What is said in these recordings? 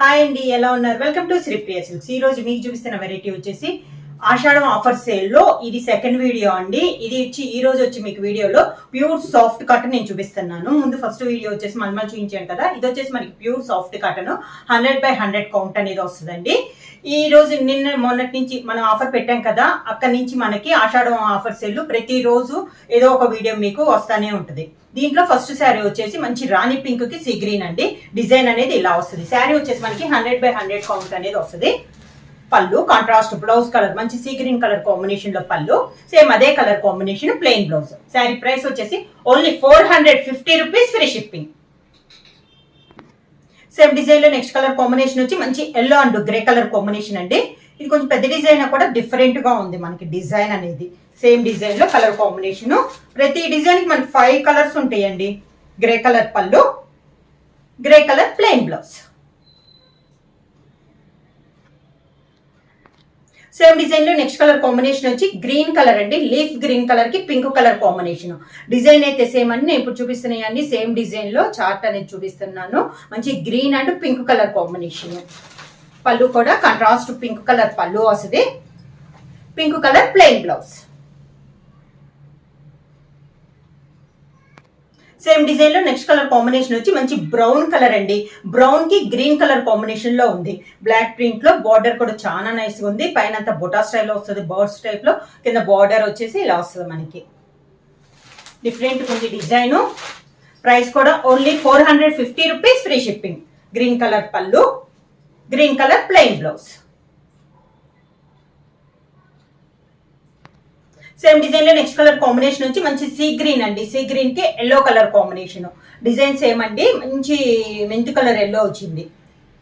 Hi అండి, ఎలా ఉన్నారు? Welcome to Sripriya silks. ఈ రోజు మీకు చూపిస్తున్న వెరైటీ వచ్చేసి ఆషాఢం ఆఫర్ సేల్ లో ఇది సెకండ్ వీడియో అండి. ఈ రోజు వచ్చి మీకు వీడియోలో ప్యూర్ సాఫ్ట్ కాటన్ నేను చూపిస్తున్నాను. ముందు ఫస్ట్ వీడియో వచ్చేసి మల్మల్ చూపించాను కదా, ఇది వచ్చేసి మనకి ప్యూర్ సాఫ్ట్ కాటన్ 100/100 కౌంట్ అనేది వస్తుందండి. ఈ రోజు మొన్నటి నుంచి మనం ఆఫర్ పెట్టాం కదా, అక్కడి నుంచి మనకి ఆషాఢం ఆఫర్ సేల్ ప్రతిరోజు ఏదో ఒక వీడియో మీకు వస్తానే ఉంటుంది. దీంట్లో ఫస్ట్ శారీ వచ్చేసి మంచి రాణి పింక్ కి సీ గ్రీన్ అండి. డిజైన్ అనేది ఇలా వస్తుంది. శారీ వచ్చేసి మనకి 100/100 కౌంట్ అనేది వస్తుంది. పళ్ళు కాంట్రాస్ట్ బ్లౌజ్ కలర్ మంచి సీ గ్రీన్ కలర్ కాంబినేషన్ లో పళ్ళు, సేమ్ అదే colour combination plain blouse. Sari price వచ్చేసి only 450 rupees, free shipping. Same design లో నెక్స్ట్ కలర్ కాంబినేషన్ వచ్చి మంచి yellow and grey colour combination అండి. ఇది కొంచెం పెద్ద డిజైన్ కూడా డిఫరెంట్ గా ఉంది మనకి డిజైన్ అనేది. సేమ్ డిజైన్ లో కలర్ కాంబినేషన్, ప్రతి డిజైన్ కి మనకి 5 కలర్స్ ఉంటాయండి. గ్రే కలర్ పళ్ళు, grey colour plain blouse. Same design లో నెక్స్ట్ కలర్ కాంబినేషన్ వచ్చి గ్రీన్ కలర్ అండి. లీఫ్ గ్రీన్ కలర్ కి పింక్ కలర్ కాంబినేషన్. డిజైన్ అయితే సేమ్ అండి. నేను ఇప్పుడు చూపిస్తున్నాయండి సేమ్ డిజైన్ లో చార్ట్ అనేది చూపిస్తున్నాను. మంచి green and pink colour combination. పళ్ళు కూడా కాంట్రాస్ట్ పింక్ కలర్ పళ్ళు వస్తుంది, pink colour plain blouse. Same design లో నెక్స్ట్ కలర్ కాంబినేషన్ వచ్చి మంచి బ్రౌన్ కలర్ అండి. బ్రౌన్ కి గ్రీన్ కలర్ కాంబినేషన్ లో ఉంది. బ్లాక్ ప్రింట్ లో బార్డర్ కూడా చాలా నైస్ గా ఉంది. పైన అంతా బొటా స్టైల్ వస్తుంది, బర్డ్స్ టైప్ లో. కింద బార్డర్ వచ్చేసి ఇలా వస్తుంది మనకి. డిఫరెంట్ ఉంది డిజైన్. ప్రైస్ కూడా only 450 rupees, free shipping. Green colour పళ్ళు, green colour plain blouse. Same design లో నెక్స్ట్ కలర్ కాంబినేషన్ వచ్చి మంచి సీ గ్రీన్ అండి. సీ గ్రీన్ కి yellow colour combination. Design same అండి, మంచి మెంతు కలర్ ఎల్లో వచ్చింది.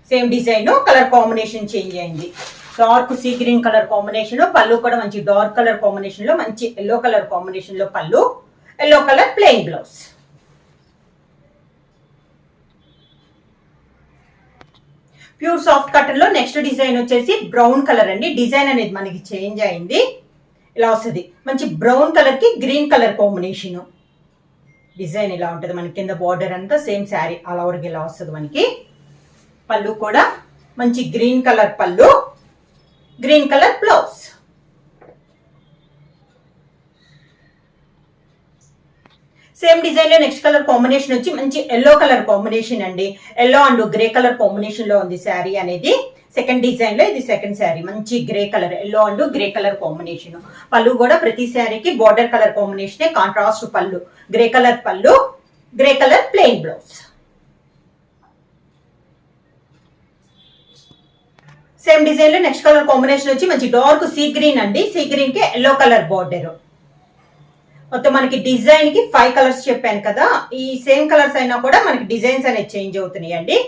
Same design, colour combination change అయింది. Dark sea green colour combination. పళ్ళు కూడా మంచి డార్క్ కలర్ కాంబినేషన్ లో మంచి ఎల్లో కలర్ కాంబినేషన్ లో పళ్ళు, yellow colour plain blouse. Pure soft cotton లో నెక్స్ట్ డిజైన్ వచ్చేసి బ్రౌన్ కలర్ అండి. డిజైన్ అనేది మనకి చేంజ్ అయింది. ఇలా వస్తుంది మంచి బ్రౌన్ కలర్ కి గ్రీన్ కలర్ కాంబినేషన్. డిజైన్ ఇలా ఉంటుంది మనకి. కింద బార్డర్ అంతా సేమ్ శారీ అలా వరకు ఇలా వస్తుంది మనకి. పళ్ళు కూడా మంచి గ్రీన్ కలర్ పళ్ళు, green colour blouse. Same design లో నెక్స్ట్ కలర్ కాంబినేషన్ వచ్చి మంచి ఎల్లో కలర్ కాంబినేషన్ అండి. Yellow and grey colour combination లో ఉంది శారీ అనేది. సెకండ్ డిజైన్ లో ఇది సెకండ్ శారీ. మంచి grey colour, yellow and grey colour combination. పళ్ళు కూడా ప్రతి శారీకి బార్డర్ కలర్ కాంబినేషన్, కాంట్రాస్ట్ పళ్ళు, గ్రే కలర్ పళ్ళు, grey colour plain blouse. Same design లో నెక్స్ట్ కలర్ కాంబినేషన్ వచ్చి మంచి డార్క్ సీ గ్రీన్ అండి. సీ గ్రీన్ కి ఎల్లో కలర్ బార్డర్. మొత్తం మనకి డిజైన్ కి 5 కలర్స్ చెప్పాను కదా, ఈ సేమ్ కలర్స్ అయినా కూడా మనకి డిజైన్స్ అనేది చేంజ్ అవుతున్నాయి అండి.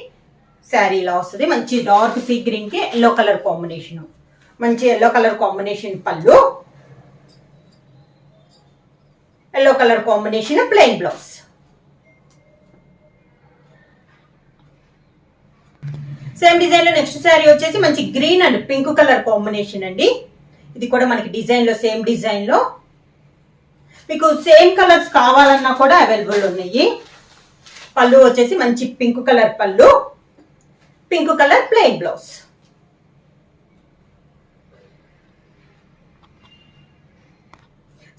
శారీ ఇలా వస్తుంది మంచి డార్క్ సీ గ్రీన్ కి ఎల్లో కలర్ కాంబినేషన్. మంచి ఎల్లో కలర్ కాంబినేషన్ పళ్ళు, yellow colour combination plain blouse. Same design లో నెక్స్ట్ శారీ వచ్చేసి మంచి green and pink colour combination అండి. ఇది కూడా మనకి డిజైన్ లో సేమ్ డిజైన్ లో మీకు సేమ్ కలర్స్ కావాలన్నా కూడా అవైలబుల్ ఉన్నాయి. పళ్ళు వచ్చేసి మంచి పింక్ కలర్ పళ్ళు, pink colour plain blouse.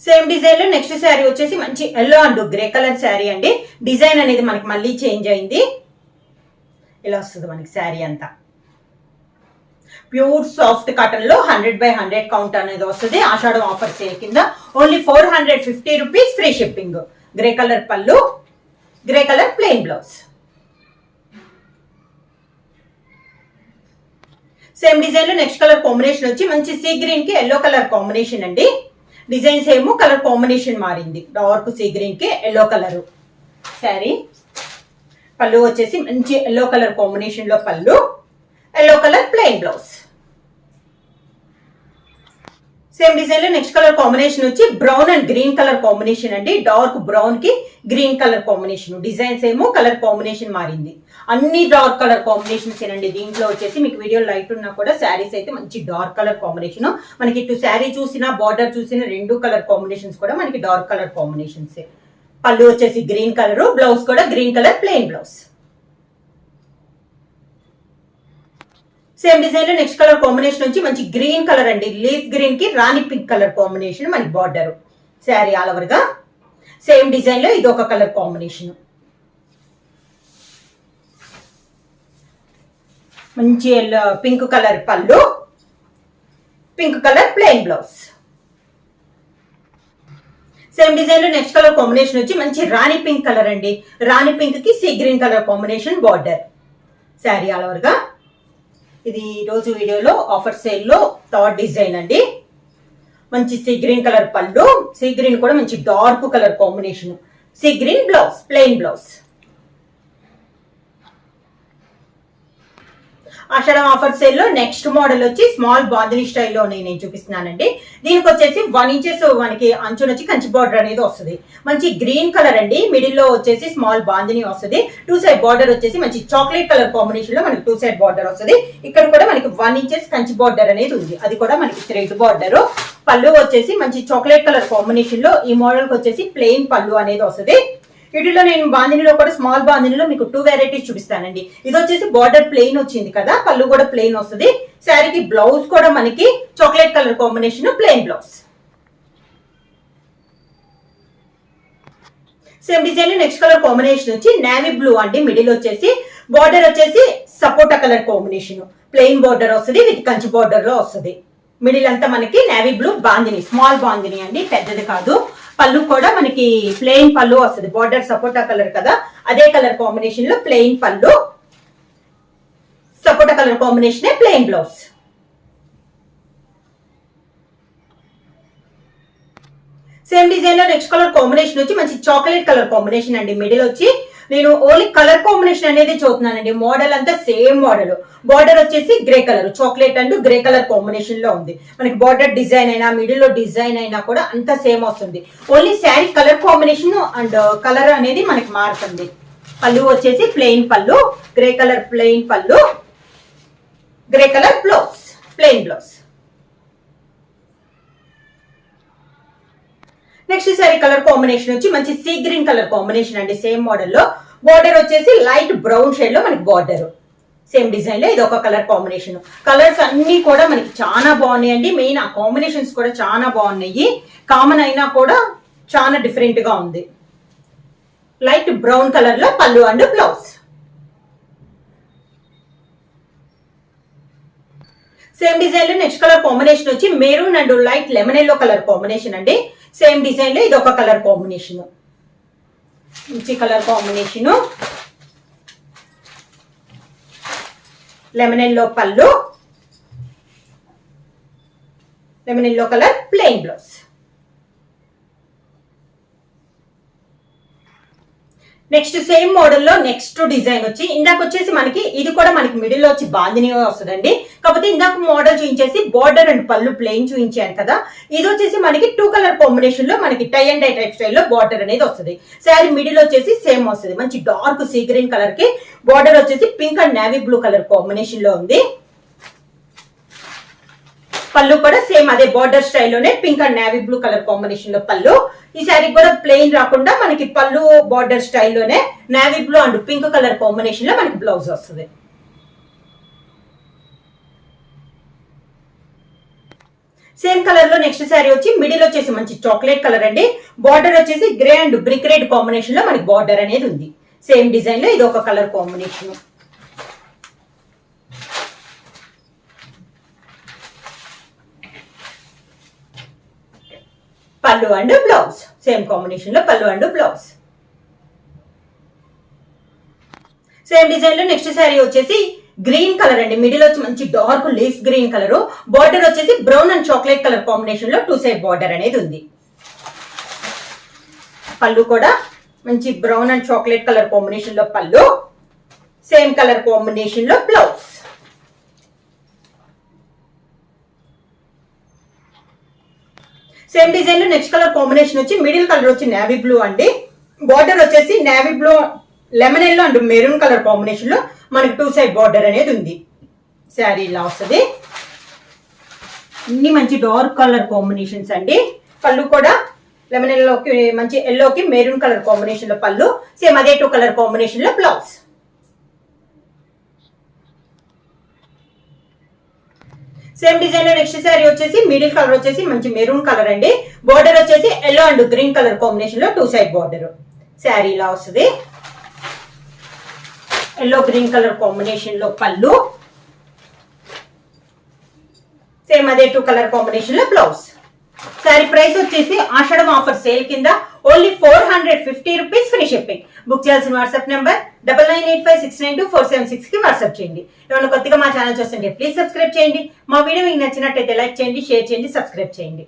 Same design లో నెక్స్ట్ శారీ వచ్చేసి మంచి yellow and grey colour sari అండి. డిజైన్ అనేది మనకి మళ్ళీ చేంజ్ అయింది. ఇలా వస్తుంది మనకి శారీ అంతా. ప్యూర్ సాఫ్ట్ కాటన్ లో 100/100 కౌంట్ అనేది వస్తుంది. ఆషాఢం ఆఫర్ సేల్ కింద only 450 rupees, free shipping. Grey colour పళ్ళు, grey colour plain blouse. Same design లో నెక్స్ట్ కలర్ కాంబినేషన్ వచ్చి మంచి సీ గ్రీన్ కి ఎల్లో కలర్ కాంబినేషన్ అండి. డిజైన్ సేమ్, కలర్ కాంబినేషన్ మారింది. డార్క్ సీ గ్రీన్ కి ఎల్లో కలర్ శారీ. పళ్ళు వచ్చేసి మంచి ఎల్లో కలర్ కాంబినేషన్ లో పళ్ళు, yellow colour plain blouse. Same design లో నెక్స్ట్ కలర్ కాంబినేషన్ వచ్చి brown and green colour combination అండి. డార్క్ బ్రౌన్ కి గ్రీన్ కలర్ కాంబినేషన్. డిజైన్స్ ఏమో కలర్ కాంబినేషన్ మారింది. అన్ని డార్క్ కలర్ కాంబినేషన్స్ ఏనండి. దీంట్లో వచ్చేసి మీకు వీడియో లైట్ ఉన్నా కూడా శారీస్ అయితే మంచి డార్క్ కలర్ కాంబినేషన్. మనకి ఇటు శారీ చూసినా బార్డర్ చూసినా రెండు కలర్ కాంబినేషన్స్ కూడా మనకి డార్క్ కలర్ కాంబినేషన్స్. పళ్ళు వచ్చేసి గ్రీన్ కలర్, బ్లౌజ్ కూడా green colour plain blouse. Same design లో నెక్స్ట్ కలర్ కాంబినేషన్ వచ్చి మంచి గ్రీన్ కలర్ అండి, లీఫ్ గ్రీన్ కి రాణి పింక్ కలర్ కాంబినేషన్ మనకి బార్డర్ శారీ ఆల్ ఓవర్ గా. సేమ్ డిజైన్ లో ఇది ఒక కలర్ కాంబినేషన్, మంచి పింక్ కలర్ పళ్ళు, pink colour plain blouse. Same design లో నెక్స్ట్ కలర్ కాంబినేషన్ వచ్చి మంచి రాణి పింక్ కలర్ అండి, రాణి పింక్ కి see green colour combination border sari all over గా. ఇది రోజు వీడియోలో ఆఫర్ సేల్ లో థర్డ్ డిజైన్ అండి. మంచి సీ గ్రీన్ కలర్ పళ్ళు, సీ గ్రీన్ కూడా మంచి dark colour combination, sea green blouse plain blouse. Ashadham offer sale లో నెక్స్ట్ మోడల్ వచ్చి స్మాల్ బాందిని స్టైల్లో నేను చూపిస్తున్నానండి. దీనికి వచ్చేసి 1 ఇంచెస్ మనకి అంచున వచ్చి కంచి బార్డర్ అనేది వస్తుంది. మంచి గ్రీన్ కలర్ అండి, మిడిల్ లో వచ్చేసి స్మాల్ బాందిని వస్తుంది. 2 సైడ్ బార్డర్ వచ్చేసి మంచి చాక్లెట్ కలర్ కాంబినేషన్ లో మనకి 2 సైడ్ బార్డర్ వస్తుంది. ఇక్కడ కూడా మనకి 1 ఇంచెస్ కంచి బార్డర్ అనేది ఉంది, అది కూడా మనకి థ్రెడ్ బార్డర్. పళ్ళు వచ్చేసి మంచి చాక్లెట్ కలర్ కాంబినేషన్ లో ఈ మోడల్ కి వచ్చేసి ప్లెయిన్ పళ్ళు అనేది వస్తుంది. వీటిలో నేను బాందినిలో కూడా స్మాల్ బాందినిలో మీకు 2 వెరైటీస్ చూపిస్తానండి. ఇది వచ్చేసి బార్డర్ ప్లెయిన్ వచ్చింది కదా, పళ్ళు కూడా ప్లెయిన్ వస్తుంది. శారీకి బ్లౌజ్ కూడా మనకి chocolate colour combination plain blouse. Same design next colour combination వచ్చి నేవీ బ్లూ అండి, మిడిల్ వచ్చేసి బార్డర్ వచ్చేసి సపోటా కలర్ కాంబినేషన్, ప్లెయిన్ బార్డర్ వస్తుంది విత్ కంచి బార్డర్ లో వస్తుంది. మిడిల్ అంతా మనకి navy blue bandhani, small bandhani అండి, పెద్దది కాదు. పళ్ళు కూడా మనకి ప్లెయిన్ పళ్ళు వస్తుంది, బార్డర్ సపోటా కలర్ కదా అదే కలర్ కాంబినేషన్ లో ప్లెయిన్ పళ్ళు, సపోటా colour combination plain blouse. Same design లో నెక్స్ట్ కలర్ కాంబినేషన్ వచ్చి మంచి చాక్లెట్ కలర్ కాంబినేషన్ అండి, మిడిల్ వచ్చి నేను ఓన్లీ కలర్ కాంబినేషన్ అనేది చూస్తున్నానండి. మోడల్ అంతా సేమ్ మోడల్, బార్డర్ వచ్చేసి grey colour, chocolate and grey colour combination లో ఉంది. మనకి బార్డర్ డిజైన్ అయినా మిడిల్ లో డిజైన్ అయినా కూడా అంతా సేమ్ వస్తుంది. Only sari colour combination and colour అనేది మనకి మారుతుంది. పళ్ళు వచ్చేసి ప్లెయిన్ పళ్ళు, గ్రే కలర్ ప్లెయిన్ పళ్ళు, grey colour blouse plain blouse. Next sorry colour combination వచ్చి మంచి సీ గ్రీన్ కలర్ కాంబినేషన్ అండి, సేమ్ మోడల్ లో బార్డర్ వచ్చేసి లైట్ బ్రౌన్ షేడ్ లో మనకి బార్డర్. సేమ్ డిజైన్ లో ఇది ఒక కలర్ కాంబినేషన్. కలర్స్ అన్ని కూడా మనకి చాలా బాగున్నాయి అండి, మెయిన్ ఆ కాంబినేషన్స్ కూడా చాలా బాగున్నాయి. కామన్ అయినా కూడా చాలా డిఫరెంట్ గా ఉంది. లైట్ బ్రౌన్ కలర్ లో పళ్ళు అండ్ బ్లౌజ్. సేమ్ డిజైన్ లో నెక్స్ట్ కలర్ కాంబినేషన్ వచ్చి maroon and light lemon yellow colour combination అండి. సేమ్ డిజైన్ లో ఇది ఒక కలర్ కాంబినేషన్, మంచి కలర్ కాంబినేషన్. లెమన్ ఎల్లో పళ్ళు, lemon yellow colour plain blouse. Next same model లో నెక్స్ట్ డిజైన్ వచ్చి ఇందాక వచ్చేసి మనకి ఇది కూడా మనకి మిడిల్ లో వచ్చి బాందిని వస్తుందండి. కాకపోతే ఇందాక మోడల్ చూపించేసి బార్డర్ అండ్ పళ్ళు ప్లెయిన్ చూపించాను కదా, ఇది వచ్చేసి మనకి 2 కలర్ కాంబినేషన్ లో మనకి tie and dye type style లో బార్డర్ అనేది వస్తుంది. శారీ మిడిల్ వచ్చేసి సేమ్ వస్తుంది, మంచి డార్క్ సీ గ్రీన్ కలర్ కి బార్డర్ వచ్చేసి pink and navy blue colour combination లో ఉంది. పళ్ళు కూడా సేమ్ అదే బార్డర్ స్టైల్లోనే pink and navy blue colour combination లో పళ్ళు. ఈ శారీ కూడా ప్లెయిన్ రాకుండా మనకి పళ్ళు బార్డర్ స్టైల్లోనే navy blue and pink colour combination లో మనకి బ్లౌజ్ వస్తుంది. సేమ్ కలర్ లో నెక్స్ట్ శారీ వచ్చి మిడిల్ వచ్చేసి మంచి చాక్లెట్ కలర్ అండి, బార్డర్ వచ్చేసి grey and brick red combination లో మనకి బార్డర్ అనేది ఉంది. సేమ్ డిజైన్ లో ఇది ఒక కలర్ కాంబినేషన్. పళ్ళు అండ్ బ్లౌజ్ సేమ్ కాంబినేషన్ లో పళ్ళు అండ్ బ్లౌజ్. సేమ్ డిజైన్ లో నెక్స్ట్ శారీ వచ్చేసి గ్రీన్ కలర్ అండి, మిడిల్ వచ్చి మంచి dark leaf green colour, border వచ్చేసి brown and chocolate colour combination లో 2 సైడ్ బార్డర్ అనేది ఉంది. పళ్ళు కూడా మంచి brown and chocolate colour combination లో పళ్ళు, సేమ్ కలర్ కాంబినేషన్ లో బ్లౌజ్. సేమ్ డిజైన్ లో నెక్స్ట్ కలర్ కాంబినేషన్ వచ్చి మిడిల్ కలర్ వచ్చి నేవీ బ్లూ అండి, బార్డర్ వచ్చేసి navy blue lemon yellow and maroon colour combination లో మనకి 2 సైడ్ బార్డర్ అనేది ఉంది. శారీ ఇలా వస్తుంది, అన్ని మంచి డార్క్ కలర్ కాంబినేషన్స్ అండి. పళ్ళు కూడా లెమన్ ఎల్లోకి మంచి ఎల్లోకి మెరూన్ కలర్ కాంబినేషన్ లో పళ్ళు, సేమ్ అదే 2 కలర్ కాంబినేషన్ లో బ్లౌజ్. సేమ్ డిజైన్ లో నెక్స్ట్ శారీ వచ్చేసి మిడిల్ కలర్ వచ్చేసి మంచి మెరూన్ కలర్ అండి. బోర్డర్ వచ్చేసి yellow and green colour combination లో 2 సైడ్ బోర్డర్. శారీ ఇలా వస్తుంది. ఎల్లో గ్రీన్ కలర్ కాంబినేషన్ లో పళ్ళు, సేమ్ అదే 2 కలర్ కాంబినేషన్ లో బ్లౌజ్. శారీ ప్రైస్ వచ్చేసి ఆషాఢం ఆఫర్ సేల్ కింద only 450 rupees free shipping. Book చేయాల్సిన వాట్సాప్ నెంబర్ 9985692476 కి వాట్సాప్ చేయండి. ఏమైనా కొత్తగా మా ఛానల్ చూస్తుంటే ప్లీజ్ సబ్స్క్రైబ్ చేయండి. మా వీడియో మీకు నచ్చినట్టయితే లైక్ చేయండి, షేర్ చేయండి, సబ్స్క్రైబ్ చేయండి.